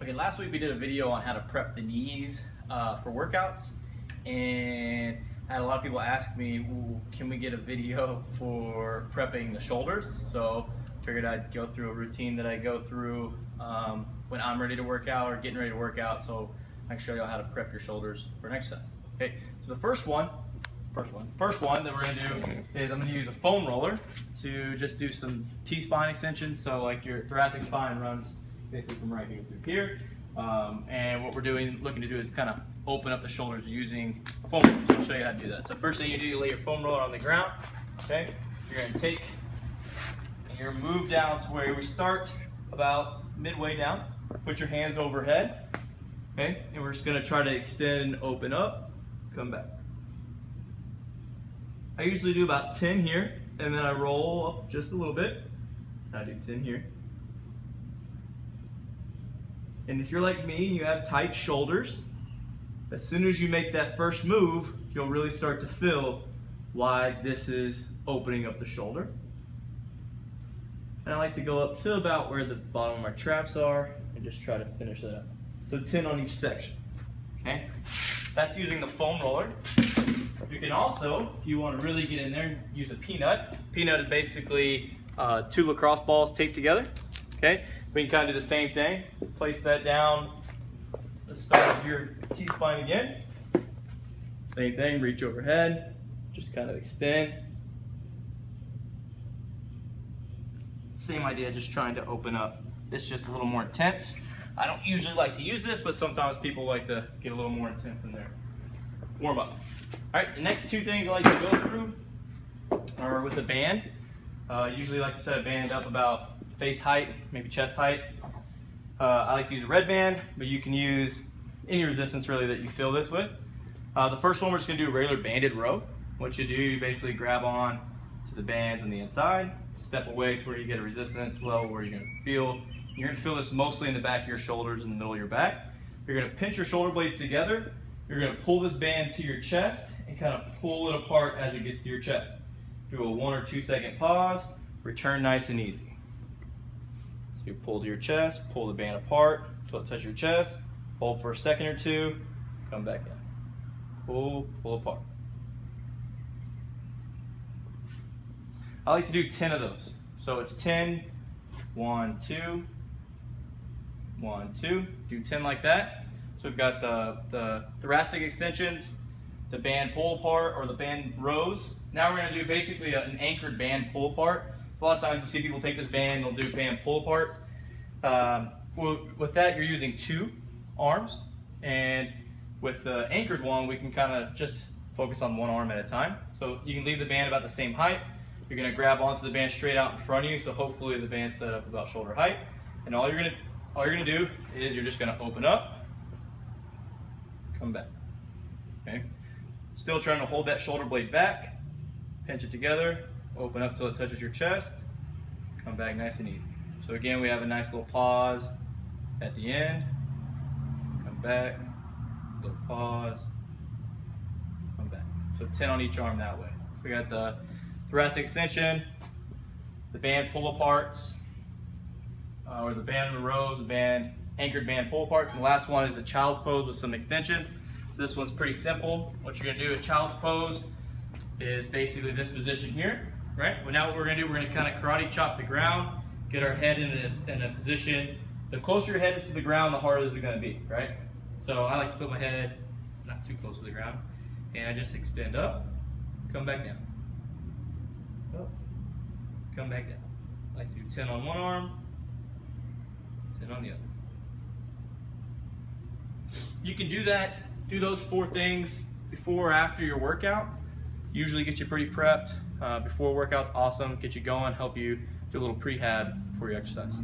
Okay, last week we did a video on how to prep the knees for workouts, and I had a lot of people ask me, can we get a video for prepping the shoulders? So I figured I'd go through a routine that I go through when I'm ready to work out or getting ready to work out, so I can show you how to prep your shoulders for an exercise. Okay, so the first one that we're gonna do is I'm gonna use a foam roller to just do some T-spine extensions. So like your thoracic spine runs basically from right here through here. And what we're looking to do is kind of open up the shoulders using a foam roller. So I'll show you how to do that. So first thing you do, you lay your foam roller on the ground. Okay, you're gonna take and you're move down to where we start about midway down. Put your hands overhead. Okay, and we're just gonna try to extend and open up, come back. I usually do about 10 here, and then I roll up just a little bit. I do 10 here. And if you're like me and you have tight shoulders, as soon as you make that first move, you'll really start to feel why this is opening up the shoulder. And I like to go up to about where the bottom of my traps are and just try to finish that up. So 10 on each section, okay? That's using the foam roller. You can also, if you want to really get in there, use a peanut. Peanut is basically 2 lacrosse balls taped together, okay? We can kind of do the same thing. Place that down the start of your T-spine again. Same thing, reach overhead, just kind of extend. Same idea, just trying to open up. It's just a little more intense. I don't usually like to use this, but sometimes people like to get a little more intense in there. Warm up. All right, the next 2 things I like to go through are with a band. Usually like to set a band up about face height, maybe chest height. I like to use a red band, but you can use any resistance really that you feel this with. The first one, we're just gonna do a regular banded row. What you do, you basically grab on to the bands on the inside, step away to where you get a resistance level where you're gonna feel. You're gonna feel this mostly in the back of your shoulders, in the middle of your back. You're gonna pinch your shoulder blades together. You're gonna pull this band to your chest and kind of pull it apart as it gets to your chest. Do a 1 or 2 second pause, return nice and easy. So you pull to your chest, pull the band apart until it touches your chest, hold for a second or 2, come back in. Pull apart. I like to do 10 of those. So it's 10, 1, 2, 1, 2, do 10 like that. So we've got the thoracic extensions, the band pull apart, or the band rows. Now we're gonna do basically an anchored band pull apart. So a lot of times you see people take this band, they'll do band pull aparts. With that, you're using 2 arms, and with the anchored one, we can kind of just focus on 1 arm at a time. So you can leave the band about the same height. You're gonna grab onto the band straight out in front of you, so hopefully the band's set up about shoulder height. And all you're gonna do is you're just gonna open up, come back. Okay. Still trying to hold that shoulder blade back, pinch it together, open up till it touches your chest, come back nice and easy. So again, we have a nice little pause at the end, come back, little pause, come back. So 10 on each arm that way. So we got the thoracic extension, the band pull aparts, or the band rows, the anchored band pull aparts, and the last one is a child's pose with some extensions. So this one's pretty simple. What you're gonna do in child's pose is basically this position here, right? Well, now what we're gonna do, we're gonna kind of karate chop the ground, get our head in a position. The closer your head is to the ground, the harder is it gonna be, right? So I like to put my head not too close to the ground, and I just extend up, come back down. Up, come back down. I like to do 10 on 1 arm, 10 on the other. You can do those 4 things before or after your workout. Usually get you pretty prepped. Before workout's awesome, get you going, help you do a little prehab before your exercise.